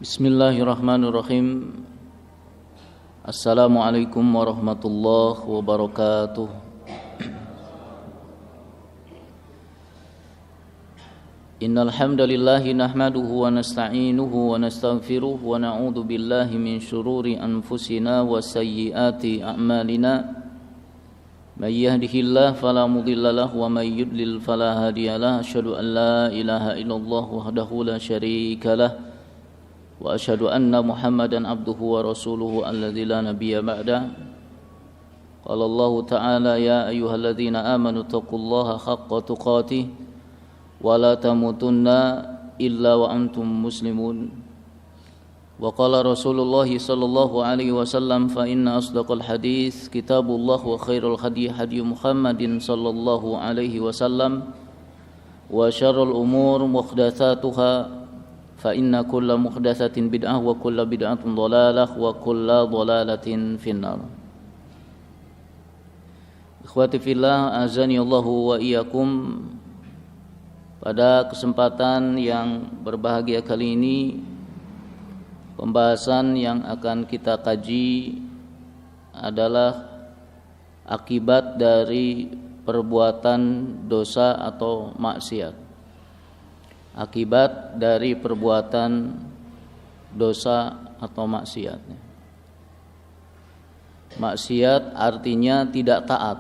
Bismillahirrahmanirrahim. Assalamualaikum warahmatullahi wabarakatuh. Innal hamdalillahi nahmaduhu wa nasta'inuhu wa nastaghfiruh wa na'udzu billahi min shururi anfusina wa sayyiati a'malina. May yahdihillahu fala mudilla lahu wa may yudlil fala hadiyalah. Asyhadu an la ilaha illallah wahdahu la syarika lah. Wa asyhadu anna Muhammadan abduhu wa rasuluhu alladzi la nabiyya ba'da. Qala Allah ta'ala ya ayyuhalladzina amanu taqullaha haqqa tuqatih wa la tamutunna illa wa antum muslimun. Wa qala Rasulullah sallallahu alaihi wasallam fa inna asdaqal hadits kitabullah wa khairul hadi hadi Muhammadin sallallahu alaihi wasallam wa syarrul umur muhdatsatuha fa inna kulla muhdatsatin bid'ah wa kulla bid'atin dhalalah wa kulla dhalalatin finnar. Ikhwati fillah, azani Allahu wa iyyakum. Pada kesempatan yang berbahagia kali ini, pembahasan yang akan kita kaji adalah akibat dari perbuatan dosa atau maksiat. Akibat dari perbuatan dosa atau maksiat. Maksiat artinya tidak taat,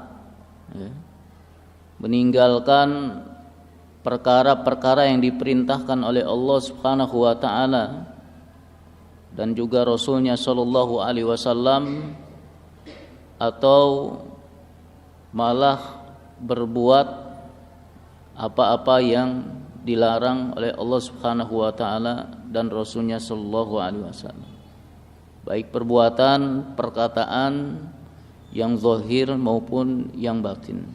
meninggalkan perkara-perkara yang diperintahkan oleh Allah Subhanahu wa taala dan juga Rasulnya sallallahu alaihi wasallam, atau malah berbuat apa-apa yang dilarang oleh Allah Subhanahu wa taala dan Rasulnya sallallahu alaihi wasallam. Baik perbuatan, perkataan yang zahir maupun yang batin.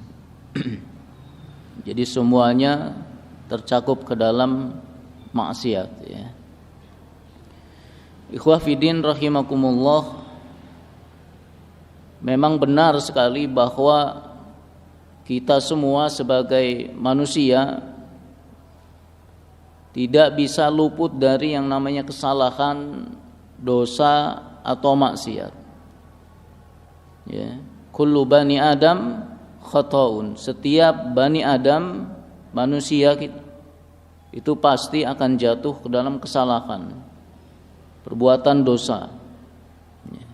Jadi semuanya tercakup ke dalam maksiat, ya. Ikhwah fiddin rahimakumullah. Memang benar sekali bahwa kita semua sebagai manusia tidak bisa luput dari yang namanya kesalahan, dosa atau maksiat. Ya, kullu bani Adam khata'un. Setiap bani Adam, manusia itu pasti akan jatuh ke dalam kesalahan, perbuatan dosa. Ya.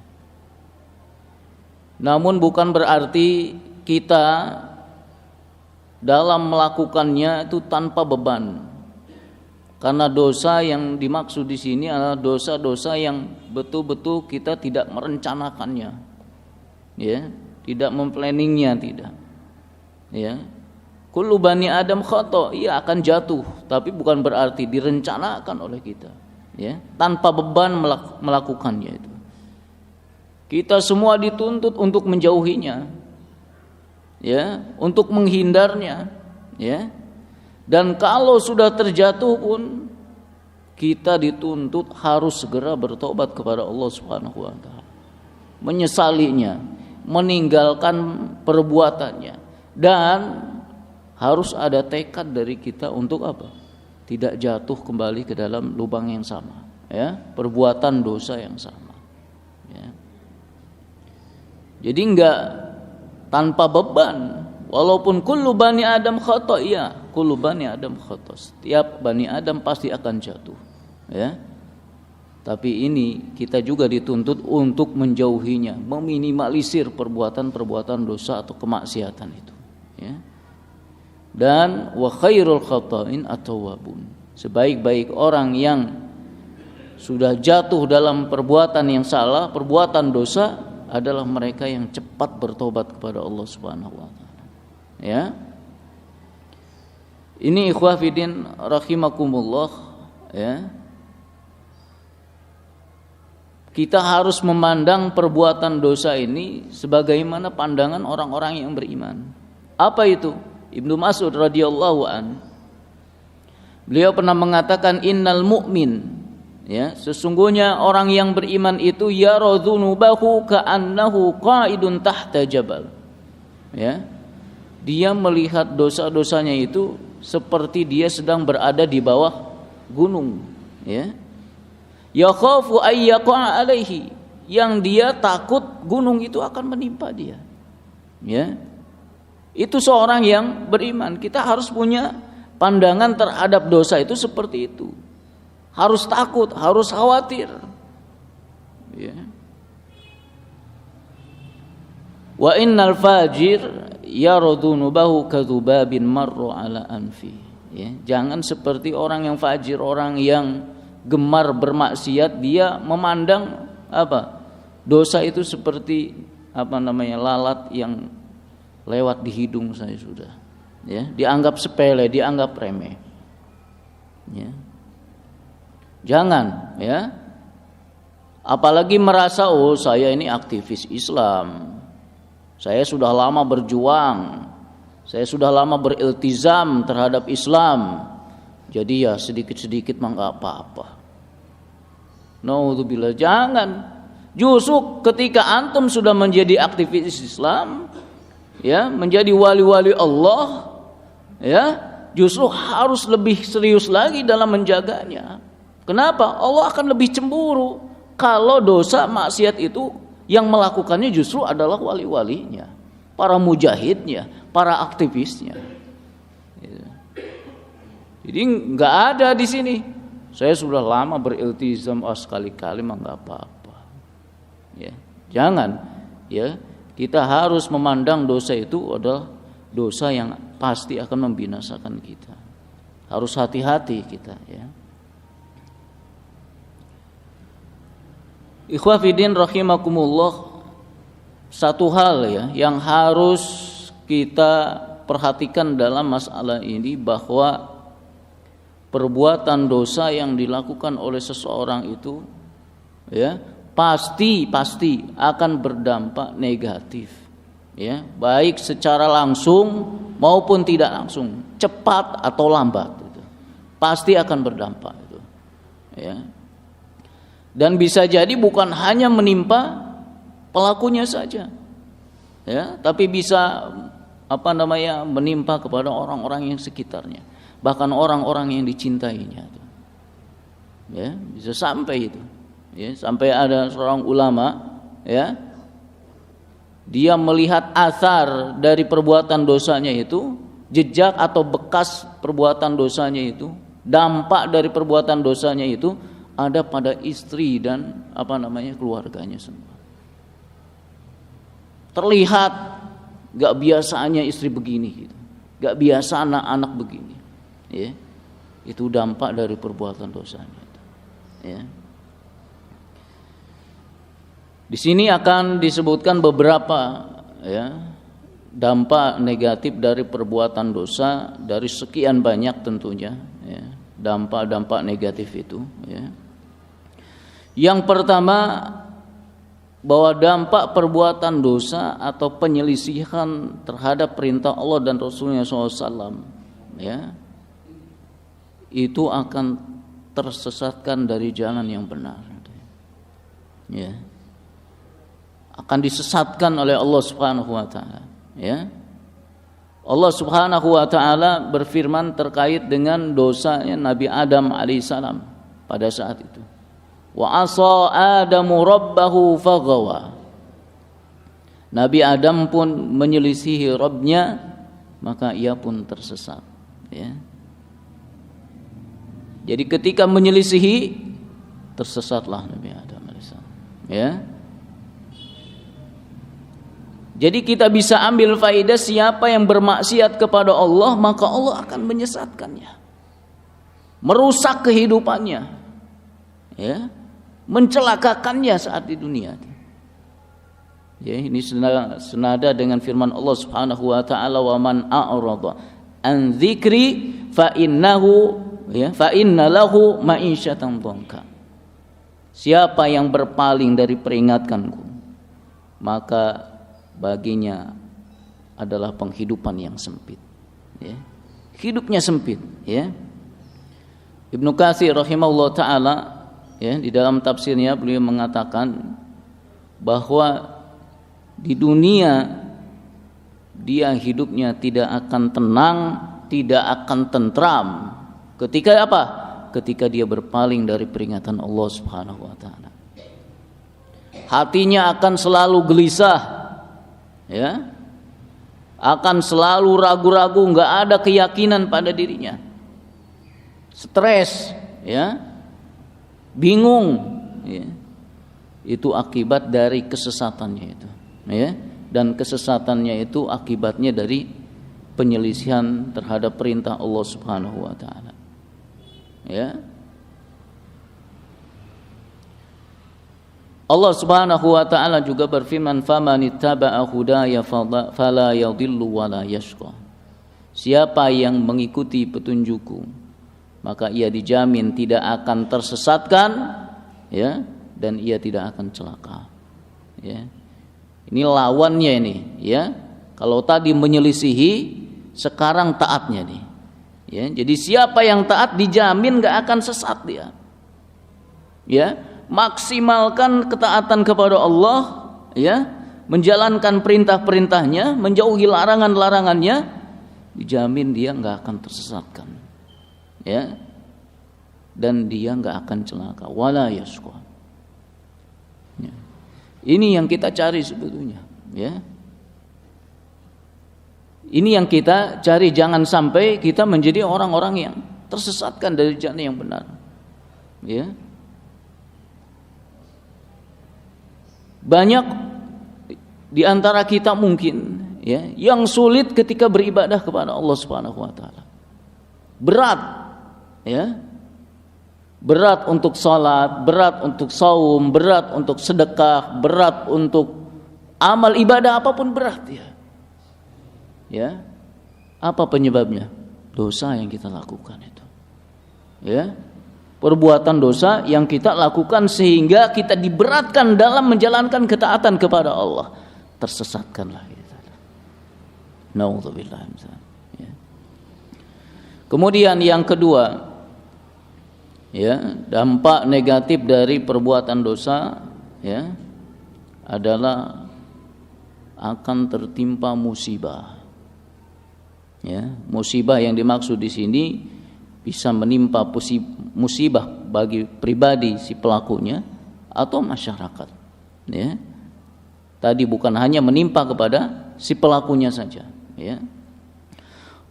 Namun bukan berarti kita dalam melakukannya itu tanpa beban. Karena dosa yang dimaksud di sini adalah dosa-dosa yang betul-betul kita tidak merencanakannya, ya, tidak memplanningnya, tidak. Ya, kullu bani Adam khata', ia akan jatuh, tapi bukan berarti direncanakan oleh kita, ya, tanpa beban melakukannya itu. Kita semua dituntut untuk menjauhinya, ya, untuk menghindarnya, ya. Dan kalau sudah terjatuh pun kita dituntut harus segera bertobat kepada Allah Subhanahu wa taala, menyesalinya, meninggalkan perbuatannya, dan harus ada tekad dari kita untuk apa? Tidak jatuh kembali ke dalam lubang yang sama, ya, perbuatan dosa yang sama, ya. Jadi enggak tanpa beban. Walaupun kullu bani Adam khata', ya, kullu bani Adam khata'. Setiap bani Adam pasti akan jatuh, ya. Tapi ini kita juga dituntut untuk menjauhinya, meminimalisir perbuatan-perbuatan dosa atau kemaksiatan itu, ya. Dan wa khairul khata'in at-tawwabun. Sebaik-baik orang yang sudah jatuh dalam perbuatan yang salah, perbuatan dosa, adalah mereka yang cepat bertobat kepada Allah Subhanahu wa taala. Ya. Ini ikhwah fiddin rahimakumullah, ya. Kita harus memandang perbuatan dosa ini sebagaimana pandangan orang-orang yang beriman. Apa itu? Ibnu Mas'ud radhiyallahu an, beliau pernah mengatakan innal mu'min, ya, sesungguhnya orang yang beriman itu yara dzunubahu ka'annahu qa'idun tahta jabal. Ya. Dia melihat dosa-dosanya itu seperti dia sedang berada di bawah gunung, ya. yakhafu ay yaqa'a alaihi, yang dia takut gunung itu akan menimpa dia. Ya. Itu seorang yang beriman. Kita harus punya pandangan terhadap dosa itu seperti itu. Harus takut, harus khawatir. Ya. Wa innal fajir yarudunubahu kadzubabin marra ala anfi. Ya, jangan seperti orang yang fajir, orang yang gemar bermaksiat, dia memandang apa? Dosa itu seperti lalat yang lewat di hidung saya sudah. Ya, dianggap sepele, dianggap remeh. Ya. Jangan, ya. Apalagi merasa saya ini aktivis Islam. Saya sudah lama berjuang. Saya sudah lama beriltizam terhadap Islam. Jadi ya sedikit-sedikit mah enggak apa-apa. Naudzubillah, jangan. Justru ketika antum sudah menjadi aktivis Islam, ya, menjadi wali-wali Allah, ya, justru harus lebih serius lagi dalam menjaganya. Kenapa? Allah akan lebih cemburu kalau dosa maksiat itu yang melakukannya justru adalah wali-walinya, para mujahidnya, para aktivisnya. Jadi nggak ada di sini. Saya sudah lama beriltizam, sekali-kali mah nggak apa-apa. Ya, jangan. Ya, kita harus memandang dosa itu adalah dosa yang pasti akan membinasakan kita. Harus hati-hati kita. Ya. Ikhwah fiddin rahimakumullah, satu hal ya yang harus kita perhatikan dalam masalah ini, bahwa perbuatan dosa yang dilakukan oleh seseorang itu ya pasti akan berdampak negatif, ya, baik secara langsung maupun tidak langsung, cepat atau lambat itu pasti akan berdampak itu, ya. Dan bisa jadi bukan hanya menimpa pelakunya saja, ya, tapi bisa menimpa kepada orang-orang yang sekitarnya, bahkan orang-orang yang dicintainya, ya, bisa sampai itu, ya, sampai ada seorang ulama, ya, dia melihat asar dari perbuatan dosanya itu, jejak atau bekas perbuatan dosanya itu, dampak dari perbuatan dosanya itu ada pada istri dan keluarganya semua. Terlihat gak biasanya istri begini gitu. Gak biasa anak-anak begini, ya. Itu dampak dari perbuatan dosanya itu, ya. Di sini akan disebutkan beberapa, ya, dampak negatif dari perbuatan dosa, dari sekian banyak tentunya, ya, dampak-dampak negatif itu, ya. Yang pertama, bahwa dampak perbuatan dosa atau penyelisihan terhadap perintah Allah dan Rasulnya SAW, ya, itu akan tersesatkan dari jalan yang benar, ya, akan disesatkan oleh Allah Subhanahu Wa Taala, ya. Allah Subhanahu Wa Taala berfirman terkait dengan dosanya Nabi Adam alaihissalam pada saat itu. Wa asa Adamu rabbahu faghawa. Nabi Adam pun menyelisihi Rabbnya, maka ia pun tersesat, ya. Jadi ketika menyelisihi, tersesatlah Nabi Adam alaihissalam, ya. Jadi kita bisa ambil faedah, siapa yang bermaksiat kepada Allah, maka Allah akan menyesatkannya, merusak kehidupannya, ya, mencelakakannya saat di dunia. Ya, ini senada dengan firman Allah Subhanahu wa taala, "Wa man a'rada an dzikri fa inna lahu ma'isyatan dhanka." Siapa yang berpaling dari peringatanku, maka baginya adalah penghidupan yang sempit, ya. Hidupnya sempit, ya. Ibnu Katsir rahimahullah taala, ya, di dalam tafsirnya beliau mengatakan bahwa di dunia dia hidupnya tidak akan tenang, tidak akan tentram. Ketika apa? ketika dia berpaling dari peringatan Allah Subhanahu wa taala. Hatinya akan selalu gelisah, ya. Akan selalu ragu-ragu, enggak ada keyakinan pada dirinya. Stres, ya. Bingung, ya. Itu akibat dari kesesatannya itu, ya. Dan kesesatannya itu akibatnya dari penyelisihan terhadap perintah Allah Subhanahu wa taala. Ya. Allah Subhanahu wa taala juga berfirman, "Famanittaba'a hudaya fala yadhillu wala yashqa." Siapa yang mengikuti petunjukku, maka ia dijamin tidak akan tersesatkan, ya, dan ia tidak akan celaka. Ya. Ini lawannya ini, ya. Kalau tadi menyelisihi, sekarang taatnya nih. Ya, jadi siapa yang taat dijamin enggak akan sesat dia. Ya. Maksimalkan ketaatan kepada Allah, ya, menjalankan perintah-perintahnya, menjauhi larangan-larangannya, dijamin dia enggak akan tersesatkan, ya, dan dia enggak akan celaka, wala yashqa. Ya. Ini yang kita cari sebetulnya, ya. Ini yang kita cari, jangan sampai kita menjadi orang-orang yang tersesatkan dari jalan yang benar, ya. Banyak di antara kita mungkin, ya, yang sulit ketika beribadah kepada Allah Subhanahu wa taala. Berat, ya. Berat untuk salat, berat untuk saum, berat untuk sedekah, berat untuk amal ibadah apapun berat, ya. Ya. Apa penyebabnya? Dosa yang kita lakukan itu. Ya. Perbuatan dosa yang kita lakukan sehingga kita diberatkan dalam menjalankan ketaatan kepada Allah, tersesatkanlah kita. Nauzubillah. Ya. Kemudian yang kedua, ya, dampak negatif dari perbuatan dosa, ya, adalah akan tertimpa musibah. Ya, musibah yang dimaksud di sini bisa menimpa musibah bagi pribadi si pelakunya atau masyarakat. Ya. Tadi bukan hanya menimpa kepada si pelakunya saja. Ya.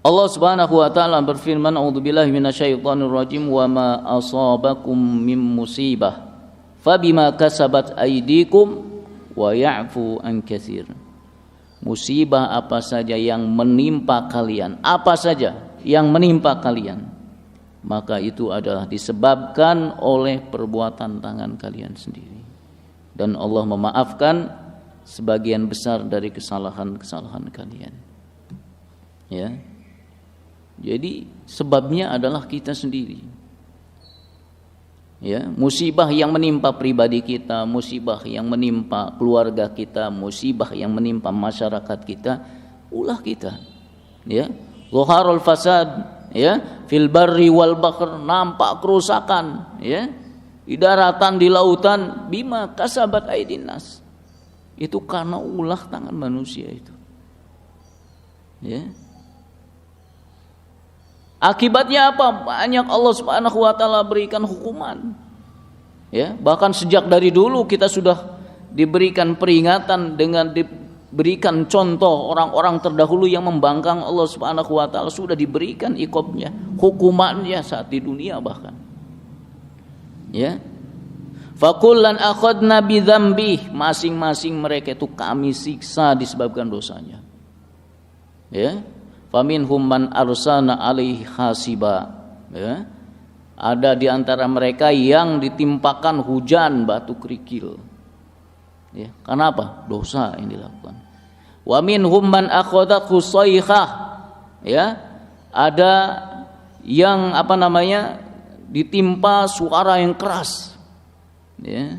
Allah Subhanahu wa taala berfirman, "A'udzubillahi minasyaitonir rajim, wa ma asabakum min musibah fabima kasabat aydikum wa ya'fu an katsir." Musibah apa saja yang menimpa kalian, apa saja yang menimpa kalian, maka itu adalah disebabkan oleh perbuatan tangan kalian sendiri. Dan Allah memaafkan sebagian besar dari kesalahan-kesalahan kalian. Ya. Jadi sebabnya adalah kita sendiri. Ya, musibah yang menimpa pribadi kita, musibah yang menimpa keluarga kita, musibah yang menimpa masyarakat kita, ulah kita. Ya. Zaharul fasad, ya, fil barri wal bahr, nampak kerusakan, ya, di daratan, di lautan, bima kasabat aydin nas. Itu karena ulah tangan manusia itu. Ya. Akibatnya apa? Banyak Allah Subhanahu wa taala berikan hukuman. Ya, bahkan sejak dari dulu kita sudah diberikan peringatan dengan diberikan contoh orang-orang terdahulu yang membangkang Allah Subhanahu wa taala, sudah diberikan iqabnya, hukumannya saat di dunia bahkan. Ya. Fakullan akhadna bidzambih, masing-masing mereka itu kami siksa disebabkan dosanya. Ya. Faminhum man arsalna alaihi hasiba, ya. Ada di antara mereka yang ditimpakan hujan batu kerikil. Ya, kenapa? Dosa yang dilakukan. Wa minhum man akhadathu sayhah, ya. Ada yang ditimpa suara yang keras. Ya.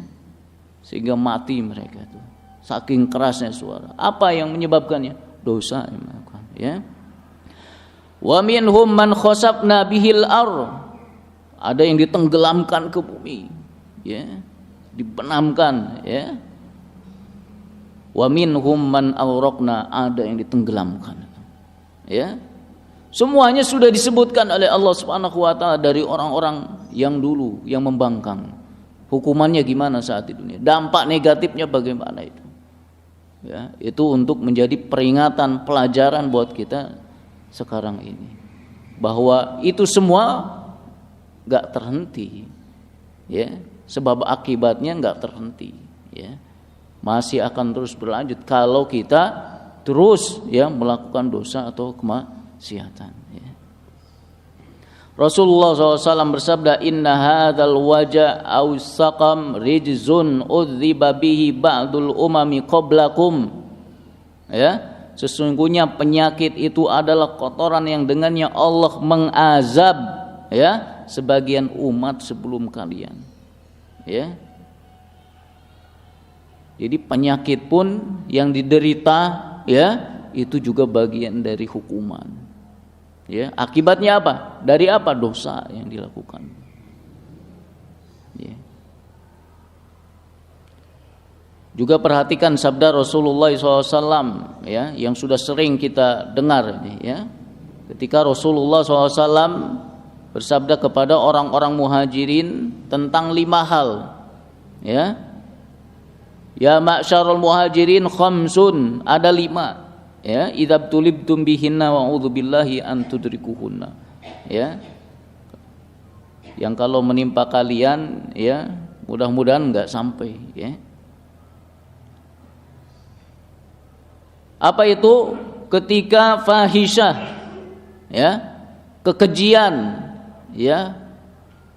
Sehingga mati mereka itu. Saking kerasnya suara. Apa yang menyebabkannya? Dosa yang melakukan, ya. Wa minhum man khasabna bihil ar, ada yang ditenggelamkan ke bumi, ya, dibenamkan, ya. Wa minhum man awraqna, ada yang ditenggelamkan, ya. Semuanya sudah disebutkan oleh Allah Subhanahu wa taala dari orang-orang yang dulu yang membangkang. Hukumannya gimana saat di dunia? Dampak negatifnya bagaimana itu? Ya, itu untuk menjadi peringatan, pelajaran buat kita sekarang ini. Bahwa itu semua enggak terhenti. Ya, sebab akibatnya enggak terhenti, ya. Masih akan terus berlanjut kalau kita terus ya melakukan dosa atau kemaksiatan, ya. Rasulullah SAW bersabda, inna hadzal waja aw saqam rijzun udziba bihi ba'dul umami qablakum. Ya, sesungguhnya penyakit itu adalah kotoran yang dengannya Allah mengazab ya sebagian umat sebelum kalian. Ya. Jadi penyakit pun yang diderita ya itu juga bagian dari hukuman. Ya, akibatnya apa? Dari apa? Dosa yang dilakukan. Ya. Juga perhatikan sabda Rasulullah SAW ya, yang sudah sering kita dengar ya. Ketika Rasulullah SAW bersabda kepada orang-orang muhajirin tentang 5 hal. Ya. Ya ma'syarul muhajirin khamsun, ada 5. Ya, idzab tulibtum bihinna wa a'udzubillahi an tudrikuhunna. Ya. Yang kalau menimpa kalian ya, mudah-mudahan enggak sampai, ya. Apa itu? Ketika fahisyah ya, kekejian ya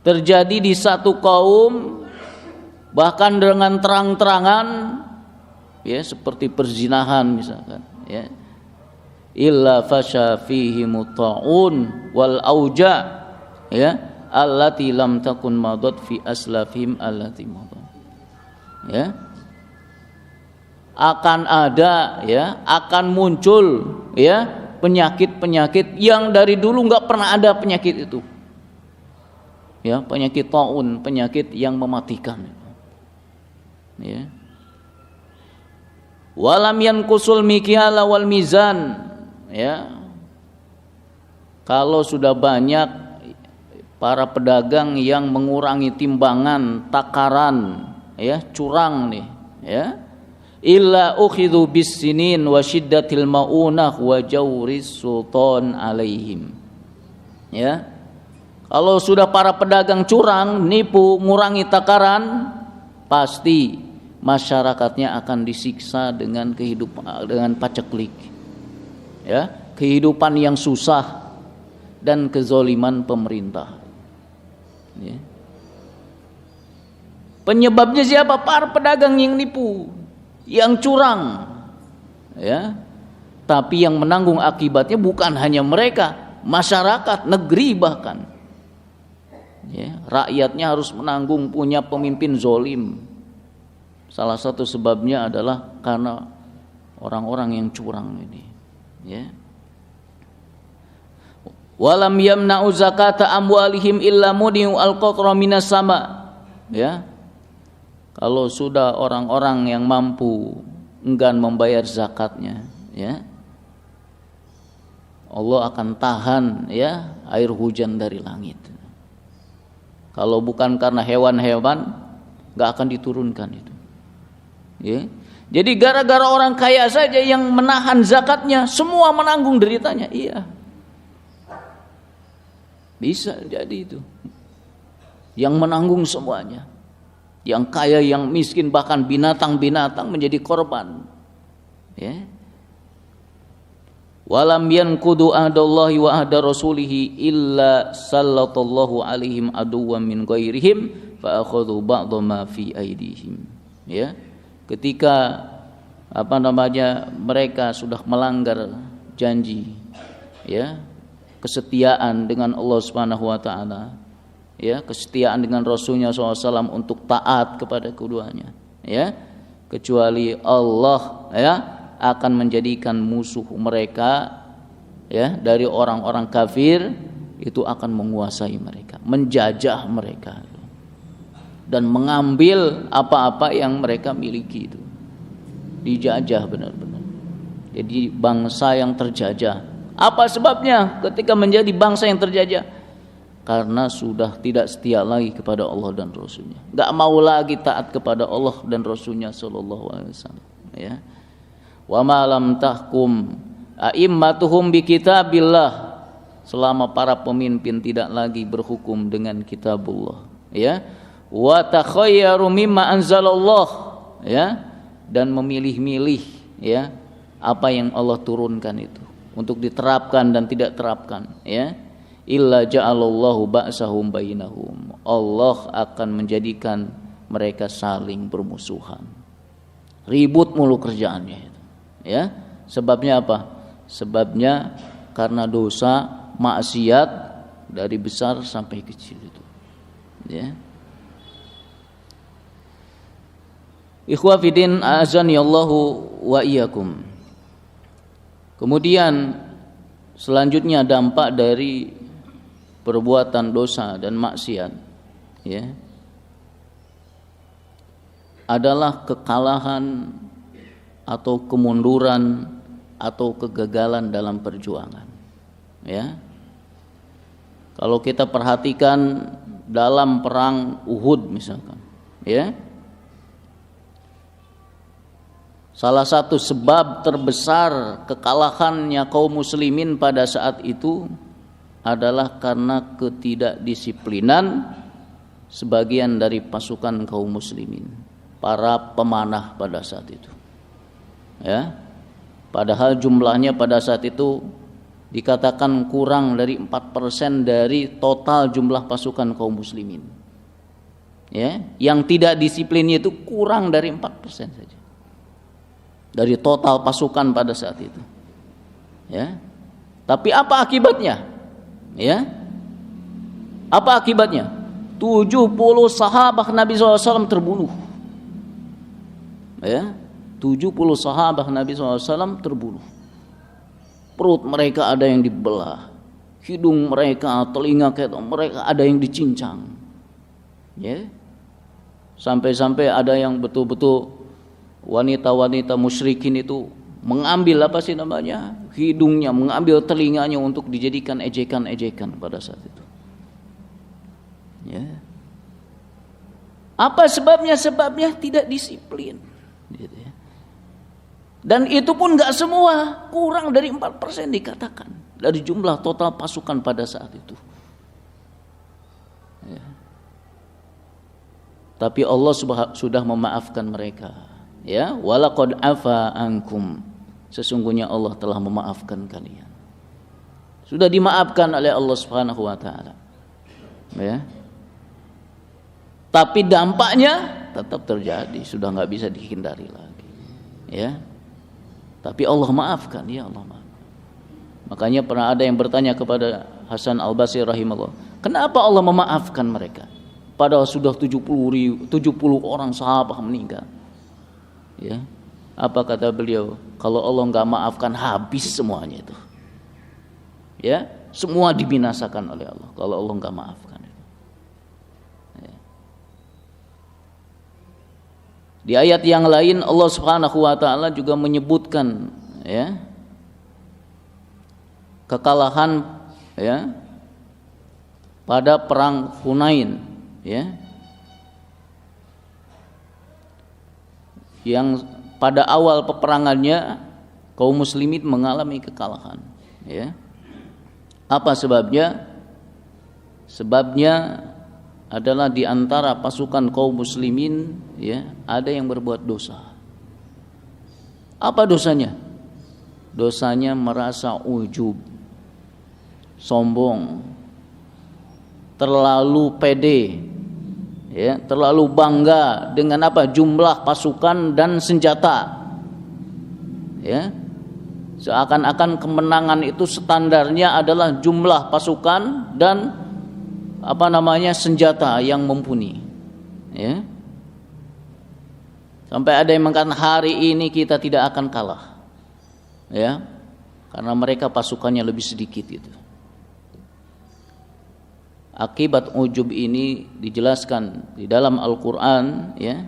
terjadi di satu kaum, bahkan dengan terang-terangan ya, seperti perzinahan misalkan ya, illa fasha fihi muta'un wal auja ya allati lam takun madat fi aslafihim allati madat. Ya, akan ada ya, akan muncul ya penyakit-penyakit yang dari dulu enggak pernah ada penyakit itu. Ya, penyakit taun, penyakit yang mematikan. Ya. Walam yanqusul mikyala wal mizan, ya. Kalau sudah banyak para pedagang yang mengurangi timbangan, takaran, ya, curang nih, ya. Illa ukhidhu bis sinin wa shiddatil maunah wa jawris sultan alaihim. Ya. Kalau sudah para pedagang curang, nipu, ngurangi takaran, pasti masyarakatnya akan disiksa dengan kehidupan, dengan paceklik, ya, kehidupan yang susah dan kezoliman pemerintah. Ya. Penyebabnya siapa? Para pedagang yang nipu, yang curang, ya. Tapi yang menanggung akibatnya bukan hanya mereka, masyarakat, negeri bahkan. Ya, rakyatnya harus menanggung, punya pemimpin zolim. Salah satu sebabnya adalah karena orang-orang yang curang ini. Ya. Walam yamna'u zakata amwalihim illa mudiu al-qatra minas sama. Ya. Kalau sudah orang-orang yang mampu enggan membayar zakatnya, ya, Allah akan tahan ya air hujan dari langit. Kalau bukan karena hewan-hewan, enggak akan diturunkan itu. Ya. Jadi gara-gara orang kaya saja yang menahan zakatnya, semua menanggung deritanya. Iya. Bisa jadi itu. Yang menanggung semuanya. Yang kaya, yang miskin, bahkan binatang-binatang menjadi korban. Ya. Walam yanqudu ahdallahi wa ahda rasulihi illa sallallahu alaihim aduwwan min ghairihim fa akhadhu ba'dha ma fi aidihim. Ya. Ketika mereka sudah melanggar janji, ya, kesetiaan dengan Allah Subhanahu wa taala, ya, kesetiaan dengan Rasulnya SAW untuk taat kepada keduanya, ya, kecuali Allah ya akan menjadikan musuh mereka ya dari orang-orang kafir itu akan menguasai mereka, menjajah mereka dan mengambil apa-apa yang mereka miliki itu. Dijajah benar-benar. Jadi bangsa yang terjajah Apa sebabnya ketika menjadi bangsa yang terjajah? Karena sudah tidak setia lagi kepada Allah dan Rasulnya, nggak mau lagi taat kepada Allah dan Rasulnya sallallahu alaihi wasallam. Ya, wa ma lam tahkum a'immatuhum bi kitabillah, selama para pemimpin tidak lagi berhukum dengan kitabullah, ya, wa takhayyaru mimma anzalallah, ya, dan memilih-milih, ya, apa yang Allah turunkan itu untuk diterapkan dan tidak terapkan, ya, illa ja'alallahu ba'sahum bainahum, Allah akan menjadikan mereka saling bermusuhan, ribut mulu kerjaannya itu, ya. Sebabnya apa? Sebabnya karena dosa maksiat dari besar sampai kecil itu, ya. Ikhwa fiddin azanillahu wa iyyakum. Kemudian selanjutnya dampak dari perbuatan dosa dan maksiat, ya, adalah kekalahan atau kemunduran atau kegagalan dalam perjuangan, ya. Kalau kita perhatikan dalam perang Uhud misalkan, ya, salah satu sebab terbesar kekalahannya kaum muslimin pada saat itu adalah karena ketidakdisiplinan sebagian dari pasukan kaum muslimin, para pemanah pada saat itu, ya. Padahal jumlahnya pada saat itu dikatakan kurang dari 4% dari total jumlah pasukan kaum muslimin, ya. Yang tidak disiplinnya itu kurang dari 4% saja dari total pasukan pada saat itu, ya. Tapi apa akibatnya? Ya, apa akibatnya? 70 sahabat Nabi SAW terbunuh, ya, 70 sahabat Nabi SAW terbunuh. Perut mereka ada yang dibelah, hidung mereka, telinga mereka ada yang dicincang, ya. Sampai-sampai ada yang betul-betul wanita-wanita musyrikin itu mengambil apa sih namanya, hidungnya, mengambil telinganya untuk dijadikan ejekan-ejekan pada saat itu, ya. Apa sebabnya? Sebabnya tidak disiplin, gitu, ya. Dan itu pun nggak semua, kurang dari 4% dikatakan dari jumlah total pasukan pada saat itu, ya. Tapi Allah sudah memaafkan mereka, ya. Walaqad afa ankum, sesungguhnya Allah telah memaafkan kalian, sudah dimaafkan oleh Allah Subhanahu wa taala, ya. Tapi dampaknya tetap terjadi, sudah nggak bisa dihindari lagi, ya. Tapi Allah maafkan, ya, Allah maafkan. Makanya pernah ada yang bertanya kepada Hasan Al-Basri rahimahullah, kenapa Allah memaafkan mereka padahal sudah 70 orang sahabat meninggal, ya. Apa kata beliau? Kalau Allah nggak maafkan, habis semuanya itu, ya, semua dibinasakan oleh Allah kalau Allah nggak maafkan, ya. Di ayat yang lain Allah Subhanahu wa taala juga menyebutkan, ya, kekalahan, ya, pada perang Hunain, ya, yang pada awal peperangannya kaum muslimin mengalami kekalahan, ya. Apa sebabnya? Sebabnya adalah di antara pasukan kaum muslimin, ya, ada yang berbuat dosa. Apa dosanya? Dosanya merasa ujub, sombong, terlalu pede, ya, terlalu bangga dengan apa? Jumlah pasukan dan senjata, ya. Seakan-akan kemenangan itu standarnya adalah jumlah pasukan dan apa namanya, senjata yang mumpuni, ya. Sampai ada yang mengatakan hari ini kita tidak akan kalah, ya, karena mereka pasukannya lebih sedikit itu. Akibat ujub ini dijelaskan di dalam Al-Quran, ya,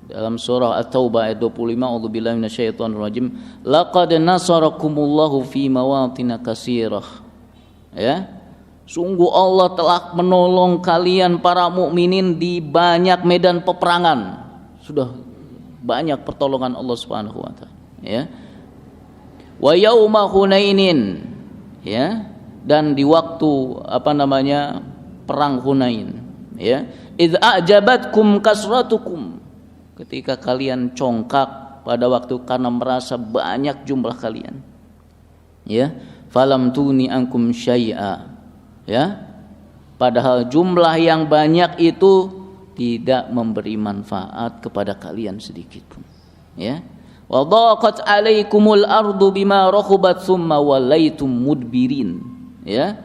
Dalam surah At-Taubah ayat 25, a'udzubillahi minasyaitonir rajim, laqad nasarakumullahu fi mawatin katsirah. Ya. Sungguh Allah telah menolong kalian para mukminin di banyak medan peperangan. Sudah banyak pertolongan Allah Subhanahu wa taala, ya. Wa yauma Hunainin, ya, dan di waktu perang Hunain, ya. Idz a'jabatkum kasratukum, ketika kalian congkak pada waktu karena merasa banyak jumlah kalian, ya. Falam tuni ankum syai'a, ya. Padahal jumlah yang banyak itu tidak memberi manfaat kepada kalian sedikit pun, ya. Wa dhaqat 'alaikumul ardu bima rahubat tsumma walaitum mudbirin, ya.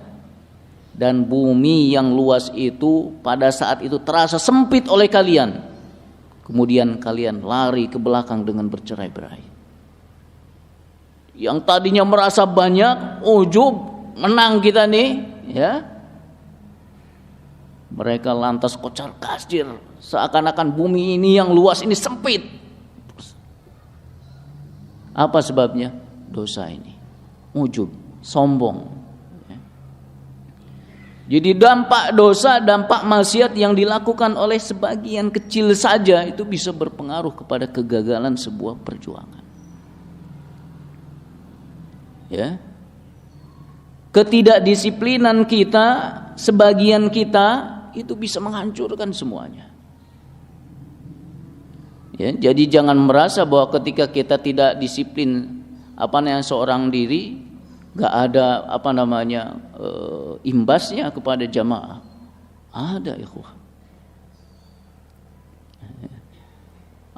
Dan bumi yang luas itu pada saat itu terasa sempit oleh kalian. Kemudian kalian lari ke belakang dengan bercerai-berai. Yang tadinya merasa banyak, ujub, menang kita nih, ya. Mereka lantas kocar kacir, seakan-akan bumi ini yang luas ini sempit. Apa sebabnya? Dosa ini, ujub, sombong. Jadi dampak dosa, dampak maksiat yang dilakukan oleh sebagian kecil saja itu bisa berpengaruh kepada kegagalan sebuah perjuangan. Ya. Ketidakdisiplinan kita, sebagian kita itu bisa menghancurkan semuanya. Ya, jadi jangan merasa bahwa ketika kita tidak disiplin seorang diri, gak ada imbasnya kepada jamaah. Ada, ikhwah.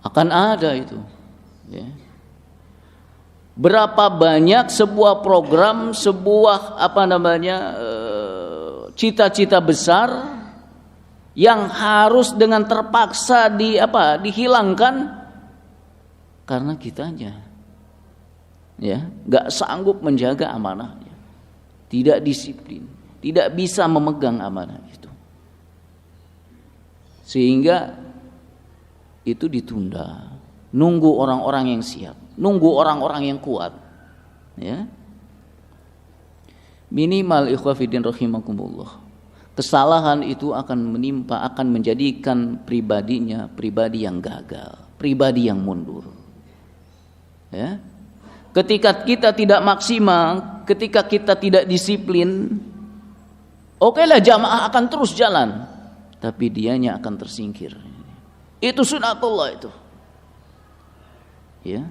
Akan ada itu, ya. Berapa banyak sebuah program, sebuah cita-cita besar yang harus dengan terpaksa dihilangkan karena kitanya, ya, nggak sanggup menjaga amanahnya, tidak disiplin, tidak bisa memegang amanah itu, sehingga itu ditunda, nunggu orang-orang yang siap, nunggu orang-orang yang kuat, ya. Minimal ikhwah fiddin rahimakumullah, kesalahan itu akan menjadikan pribadinya pribadi yang gagal, pribadi yang mundur, ya. Ketika kita tidak maksimal, ketika kita tidak disiplin, okelah jamaah akan terus jalan, tapi dianya akan tersingkir. Itu sunatullah itu, ya.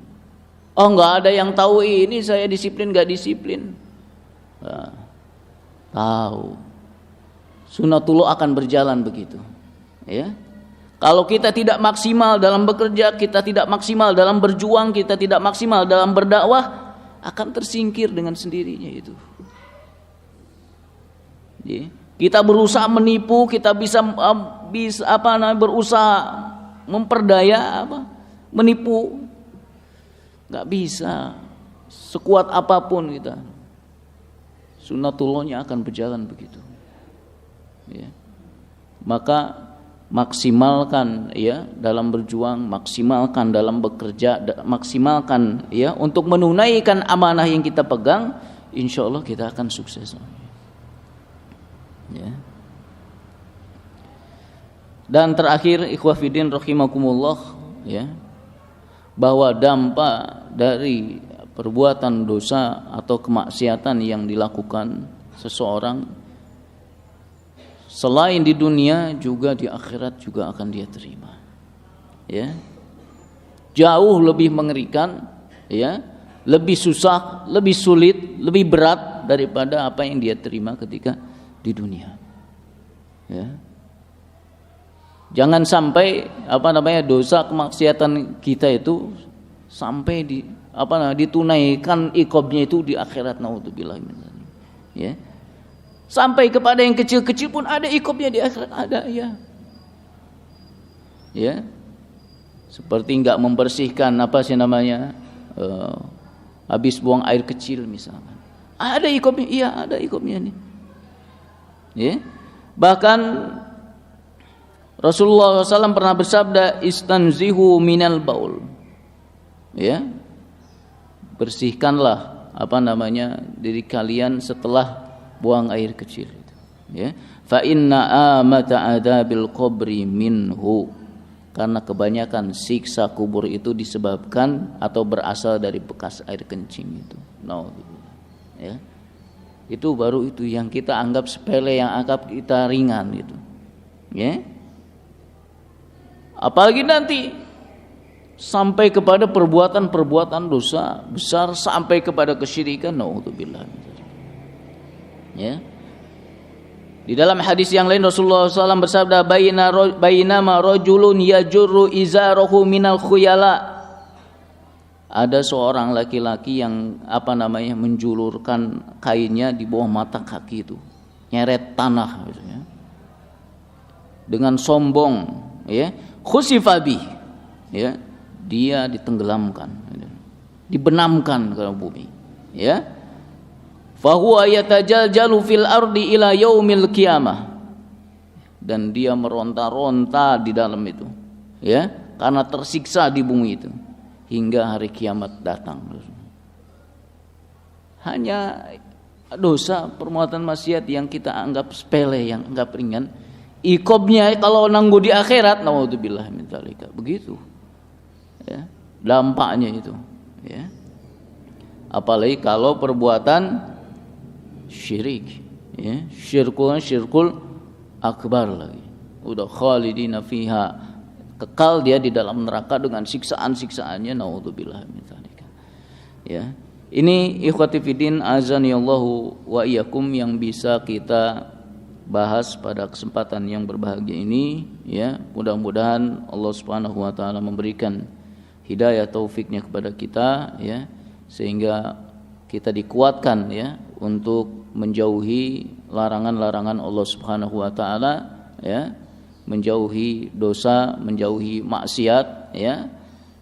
Oh, nggak ada yang tahu ini saya disiplin nggak disiplin. Nah, tahu. Sunatullah akan berjalan begitu, ya. Kalau kita tidak maksimal dalam bekerja, kita tidak maksimal dalam berjuang, kita tidak maksimal dalam berdakwah, akan tersingkir dengan sendirinya itu. Ya. Kita berusaha menipu, kita bisa berusaha memperdaya, menipu, nggak bisa. Sekuat apapun kita, sunatullahnya akan berjalan begitu. Ya. Maka maksimalkan, ya, dalam berjuang, maksimalkan dalam bekerja, maksimalkan, ya, untuk menunaikan amanah yang kita pegang, insya Allah kita akan sukses, ya. Dan terakhir ikhwah fiddin rahimakumullah, ya, bahwa dampak dari perbuatan dosa atau kemaksiatan yang dilakukan seseorang selain di dunia juga di akhirat juga akan dia terima, ya. Jauh lebih mengerikan, ya, lebih susah, lebih sulit, lebih berat daripada apa yang dia terima ketika di dunia, ya. Jangan sampai dosa kemaksiatan kita itu sampai ditunaikan iqabnya itu di akhirat, naudzubillah min dzalik, ya. Sampai kepada yang kecil-kecil pun ada iqabnya di akhirat, ada, ya. Ya. Seperti enggak membersihkan habis buang air kecil misalnya. Ada iqabnya, iya, ada iqabnya nih. Ya. Bahkan Rasulullah SAW pernah bersabda, istanzihu minal baul. Ya. Bersihkanlah diri kalian setelah buang air kecil itu. Ya. Fa inna amata adabil qabri minhu. Karena kebanyakan siksa kubur itu disebabkan atau berasal dari bekas air kencing itu. Ya. Itu baru itu yang kita anggap sepele, yang anggap kita ringan itu. Ya. Apalagi nanti sampai kepada perbuatan-perbuatan dosa besar, sampai kepada kesyirikan, naudzubillah. Ya. Di dalam hadis yang lain Rasulullah SAW bersabda, bainama rajulun yajurru izarahu minal khuyala. Ada seorang laki-laki yang menjulurkan kainnya di bawah mata kaki itu, nyeret tanah misalnya, dengan sombong, ya, khusifabi, ya, dia ditenggelamkan, dibenamkan ke bumi, ya. Fahuwa yatajaljalu fil ardi ila yaumil qiyamah, dan dia meronta-ronta di dalam itu, ya, karena tersiksa di bumi itu hingga hari kiamat datang. Hanya dosa perbuatan maksiat yang kita anggap sepele, yang anggap ringan, iqobnya kalau nanggu di akhirat, naudzubillah min dzalika. Begitu. Ya, dampaknya itu, ya. Apalagi kalau perbuatan syirik, ya, syirkul akbar lagi. Udah khalidina fiha, kekal dia di dalam neraka dengan siksaan-siksaannya, naudzubillah min dzalika. Ya. Ini ikhwati fiddin azanillahu wa iyyakum yang bisa kita bahas pada kesempatan yang berbahagia ini, ya. Mudah-mudahan Allah Subhanahu wa taala memberikan hidayah taufiknya kepada kita, ya, sehingga kita dikuatkan, ya, untuk menjauhi larangan-larangan Allah Subhanahu wa taala, ya, menjauhi dosa, menjauhi maksiat, ya,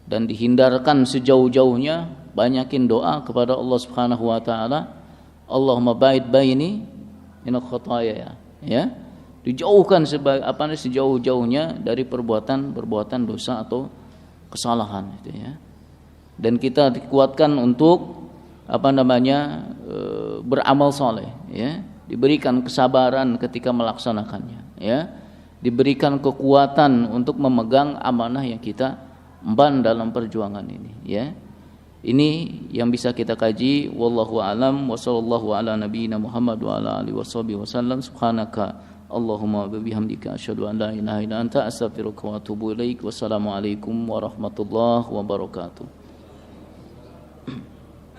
dan dihindarkan sejauh-jauhnya. Banyakin doa kepada Allah Subhanahu wa taala, Allahumma ba'id baini min khotoaya, ya. Dijauhkan sejauh-jauhnya dari perbuatan dosa atau kesalahan itu, ya. Dan kita dikuatkan untuk beramal soleh, ya. Diberikan kesabaran ketika melaksanakannya, ya. Diberikan kekuatan untuk memegang amanah yang kita emban dalam perjuangan ini, ya. Ini yang bisa kita kaji. Wallahu a'lam wa sallallahu ala nabiyyina Muhammad wa ala alihi wasallam. Subhanaka Allahumma wa bihamdika asyhadu an la ilaha illa anta astaghfiruka wa atubu ilaik. Wassalamualaikum warahmatullahi wabarakatuh.